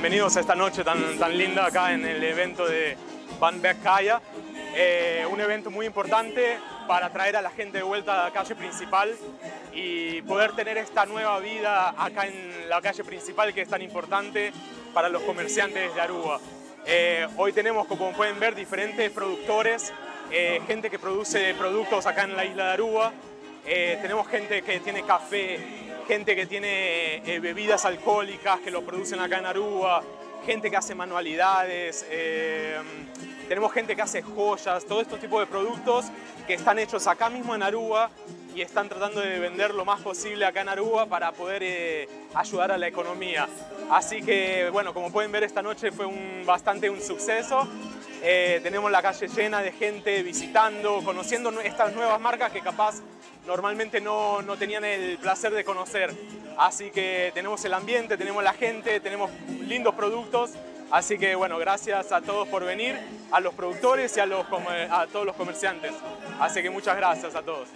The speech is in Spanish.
bienvenidos a esta noche tan linda acá en el evento de Banberg Kaya. Un evento muy importante para traer a la gente de vuelta a la calle principal y poder tener esta nueva vida acá en la calle principal, que es tan importante para los comerciantes de Aruba. Hoy tenemos, como pueden ver, diferentes productores, gente que produce productos acá en la isla de Aruba. Tenemos gente que tiene café, gente que tiene bebidas alcohólicas que lo producen acá en Aruba, gente que hace manualidades, tenemos gente que hace joyas, todo este tipo de productos que están hechos acá mismo en Aruba y están tratando de vender lo más posible acá en Aruba para poder ayudar a la economía. Así que, bueno, como pueden ver, esta noche fue bastante un suceso. Tenemos la calle llena de gente visitando, conociendo estas nuevas marcas que capaz normalmente no tenían el placer de conocer. Así que tenemos el ambiente, tenemos la gente, tenemos lindos productos. Así que bueno, gracias a todos por venir, a los productores y a todos los comerciantes. Así que muchas gracias a todos.